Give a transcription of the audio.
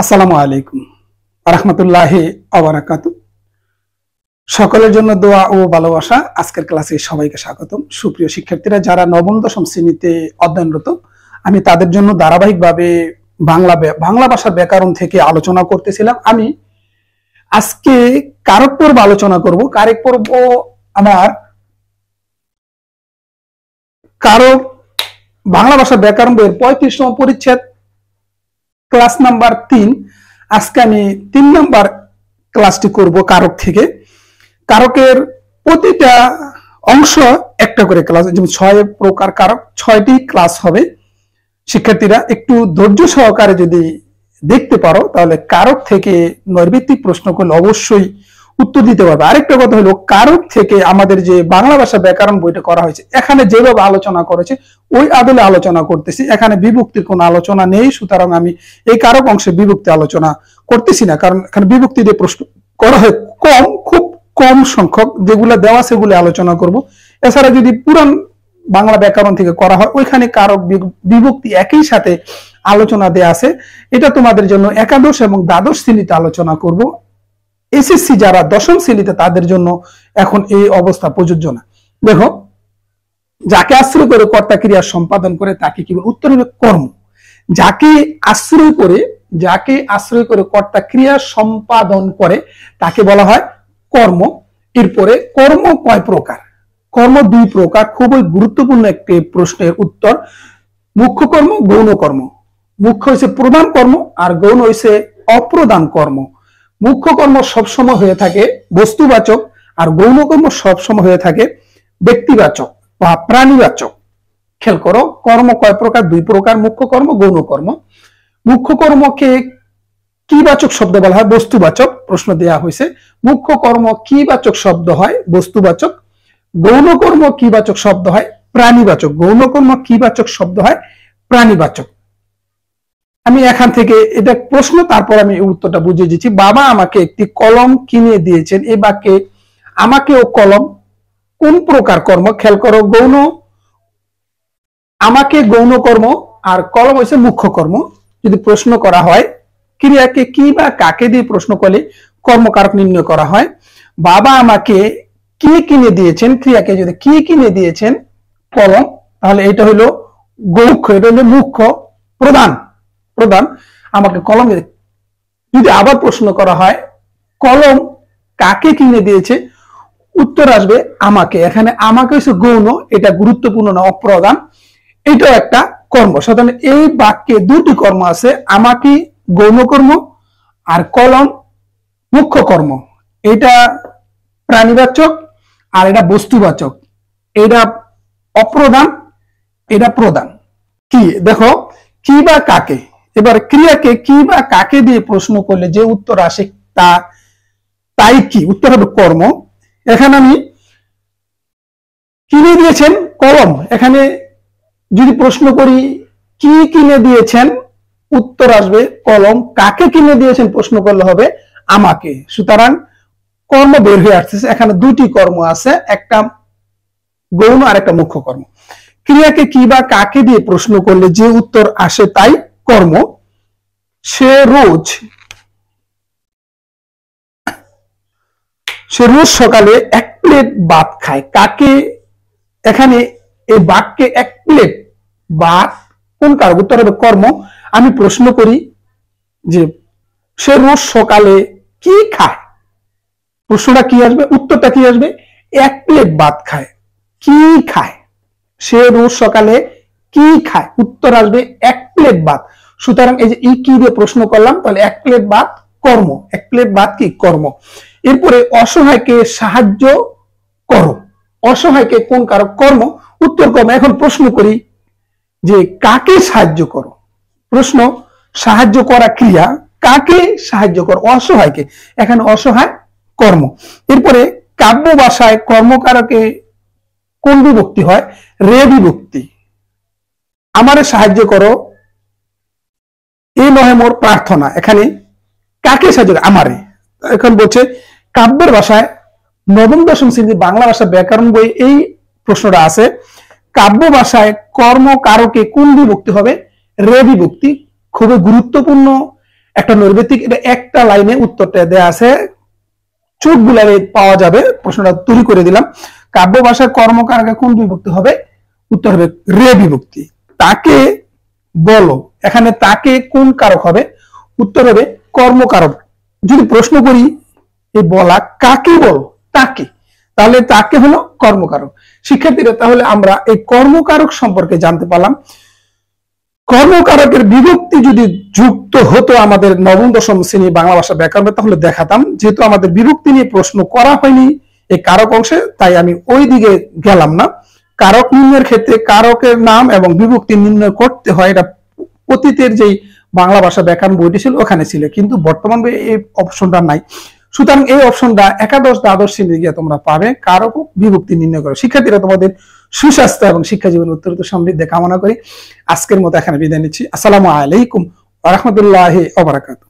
আসসালামু আলাইকুম রাহমাতুল্লাহি ওয়া বারাকাতুহু। সকলের জন্য দোয়া ও ভালোবাসা। আজকের ক্লাসে সবাইকে স্বাগতম। সুপ্রিয় শিক্ষার্থীরা যারা নবম দশম শ্রেণীতে অধ্যয়নরত, আমি তাদের জন্য ধারাবাহিকভাবে বাংলা ভাষার ব্যাকরণ থেকে আলোচনা করতেছিলাম। আমি আজকে কারক পর্ব আলোচনা করব। কারক পর্ব আমার কারক বাংলা ভাষা ব্যাকরণ বইয়ের 35তম পরিচ্ছেদ, ক্লাস নাম্বার 3। আজকে আমি 3 নাম্বার ক্লাসটি করব কারক থেকে। কারকের প্রতিটা অংশ একটা করে ক্লাস, যেমন 6 প্রকার কারক, 6টি ক্লাস হবে। শিক্ষার্থীরা একটু ধৈর্য সহকারে যদি দেখতে পারো তাহলে কারক থেকে নৈর্ভিত্তিক প্রশ্ন করলে অবশ্যই উত্তর দিতে পারবে। আরেকটা কথা হলো, কারক থেকে আমাদের যে বাংলা ভাষা ব্যাকরণ বইটা করা হয়েছে, এখানে যেভাবে আলোচনা করেছে ওই আদলে আলোচনা করতেছি। এখানে বিভক্তির কোনো আলোচনা নেই, সুতরাং আমি এই কারক অংশে বিভক্তি আলোচনা করতেছি না, কারণ এখানে বিভক্তি দিয়ে প্রশ্ন করা হয় খুব কম সংখ্যক, যেগুলো দেওয়া সেগুলো আলোচনা করব। এছাড়া যদি পুরান বাংলা ব্যাকরণ থেকে করা হয়, ওইখানে কারক বিভক্তি একই সাথে আলোচনা দেয়া আছে। এটা তোমাদের জন্য একাদশ এবং দ্বাদশ শ্রেণীতে আলোচনা করব। এসএসসি যারা দশম শ্রেণীতে, তাদের জন্য এখন এই অবস্থা প্রযোজ্য না। দেখো, যাকে আশ্রয় করে কর্তা ক্রিয়া সম্পাদন করে তাকে কি বলে? উত্তর হবে কর্ম। যাকে আশ্রয় করে কর্তা ক্রিয়া সম্পাদন করে তাকে বলা হয় কর্ম। এরপরে কর্ম কয় প্রকার? কর্ম 2 প্রকার। খুবই গুরুত্বপূর্ণ একটি প্রশ্নের উত্তর। মুখ্য কর্ম, গৌণ কর্ম। মুখ্য হয়েছে প্রধান কর্ম আর গৌণ হয়েছে অপ্রধান কর্ম। মুখ্য কর্ম সবসময় হয়ে থাকে বস্তুবাচক আর গৌণ কর্ম সবসময় হয়ে থাকে ব্যক্তিবাচক বা প্রাণীবাচক। খেয়াল করো, কর্ম কয় প্রকার? 2 প্রকার, মুখ্য কর্ম, গৌণ কর্ম। মুখ্য কর্মকে কি বাচক শব্দ বলা হয়? বস্তুবাচক। প্রশ্ন দেয়া হয়েছে মুখ্য কর্ম কি বাচক শব্দ হয়? বস্তুবাচক। গৌণ কর্ম কি বাচক শব্দ হয়? প্রাণীবাচক। গৌণ কর্ম কি বাচক শব্দ হয়? প্রাণীবাচক। আমি এখান থেকে এটা প্রশ্ন, তারপর আমি উত্তরটা বুঝিয়ে দিচ্ছি। বাবা আমাকে একটি কলম কিনে দিয়েছেন। এই বাক্যে আমাকে ও কলম কোন প্রকার কর্ম? খেয়াল করো, গৌণ, আমাকে গৌণ কর্ম আর কলম হচ্ছে মুখ্য কর্ম। যদি প্রশ্ন করা হয় ক্রিয়াকে কি বা কাকে দিয়ে প্রশ্ন করলে কর্মকারক নির্ণয় করা হয়। বাবা আমাকে কি কিনে দিয়েছেন, ক্রিয়াকে যদি কি কিনে দিয়েছেন কলম, তাহলে এটা হলো গৌখ্য, এটা হলো মুখ্য। প্রধান আমাকে কলম। যদি আবার প্রশ্ন করা হয় কলম কাকে কিনে দিয়েছে, উত্তর আসবে আমাকে। এখানে আমাকে হচ্ছে গৌণ, এটা গুরুত্বপূর্ণ না, অপ্রধান। এটাও একটা কর্ম। সাধারণ এই বাক্যে 2টি কর্ম আছে, আমাকে গৌণ কর্ম আর কলম মুখ্য কর্ম। এটা প্রাণীবাচক আর এটা বস্তুবাচক। এটা অপ্রধান, এটা প্রধান। কি দেখো, কি বা কাকে। এবার ক্রিয়াকে কি বা কাকে দিয়ে প্রশ্ন করলে যে উত্তর আসে তাই কি? উত্তর হবে কর্ম। এখানে আমি কিনে দিয়েছেন কলম, এখানে যদি প্রশ্ন করি কি কিনে দিয়েছেন, উত্তর আসবে কলম। কাকে কিনে দিয়েছেন প্রশ্ন করলে হবে আমাকে। সুতরাং কর্ম বের হয়ে আসতেছে। এখানে 2টি কর্ম আছে, একটা গৌণ আর একটা মুখ্য কর্ম। ক্রিয়াকে কি বা কাকে দিয়ে প্রশ্ন করলে যে উত্তর আসে তাই কর্ম। সে রোজ সকালে 1 প্লেট ভাত খায়। কাকে? এখানে এই বাক্যে 1 প্লেট ভাত কোন কারক? উত্তর হবে কর্ম। আমি প্রশ্ন করি যে সে রোজ সকালে কি খায়, প্রশ্নটা কি আসবে? উত্তরটা কি আসবে? 1 প্লেট ভাত খায়। কি খায়? সে রোজ সকালে কি খায়? উত্তর আসবে 1 প্লেট ভাত। সুতরাং এই যে কি দিয়ে প্রশ্ন করলাম, তাহলে 1 প্লেট ভাত কর্ম। 1 প্লেট ভাত কি? কর্ম। এরপরে অসহায়কে সাহায্য করো। অসহায়কে কোন কারক? কর্ম। উত্তর কর্ম। এখন প্রশ্ন করি যে কাকে সাহায্য করো? প্রশ্ন, সাহায্য করা ক্রিয়া, কাকে সাহায্য করো? অসহায়কে। এখানে অসহায় কর্ম। এরপরে কাব্য ভাষায় কর্মকারকে কোন বিভক্তি হয়? রে বিভক্তি। আমারে সাহায্য করো, এ নহে মোর প্রার্থনা। এখানে কাকে সাহায্য? আমারে। এখন বলছে কাব্যের ভাষায় নবম দশম শ্রেণীর বাংলা ভাষা ব্যাকরণ বই এই প্রশ্নটা আছে। কাব্য ভাষায় কর্মকারকে কোন বিভক্তি হবে? রে বিভক্তি। খুবই গুরুত্বপূর্ণ একটা নৈর্ব্যক্তিক, এটা একটা লাইনে উত্তরটা দেয়া আছে, চোখ বুলালে পাওয়া যাবে। প্রশ্নটা তৈরি করে দিলাম। কাব্য ভাষায় কর্মকারকে কোন বিভক্তি হবে? উত্তর হবে রে বিভক্তি। তাকে বলো, এখানে তাকে কোন কারক হবে? উত্তর হবে কর্মকারক। যদি প্রশ্ন করি এই বলা কাকে বলো, তাকে, তাহলে তাকে হলো কর্মকারক। শিক্ষার্থীরা, তাহলে আমরা এই কর্মকারক সম্পর্কে জানতে পারলাম। কর্মকারকের বিভক্তি যদি যুক্ত হতো আমাদের নবম দশম শ্রেণী বাংলা ভাষা ব্যাকরণে, তাহলে দেখাতাম। যেহেতু আমাদের বিভক্তি নিয়ে প্রশ্ন করা হয়নি এই কারক অংশে, তাই আমি ওই দিকে গেলাম না। কারক নির্ণয়ের ক্ষেত্রে কারকের নাম এবং বিভক্তি নির্ণয় করতে হয়, এটা অতীতের যেই বাংলা ভাষা ব্যাকরণ বইটি ছিল ওখানে ছিল, কিন্তু বর্তমান এই অপশনটা নাই। সুতরাং এই অপশনটা একাদশ দ্বাদশ শ্রেণীতে গিয়ে তোমরা পাবে, কারক ও বিভক্তি নির্ণয় করো। শিক্ষার্থীরা, তোমাদের সুস্বাস্থ্য এবং শিক্ষা জীবন উত্তরোত্তর সমৃদ্ধি কামনা করি আজকের মতো এখানে বিদায় নিচ্ছি। আসসালামু আলাইকুম ওয়া রাহমাতুল্লাহি ওয়া বারাকাতুহু।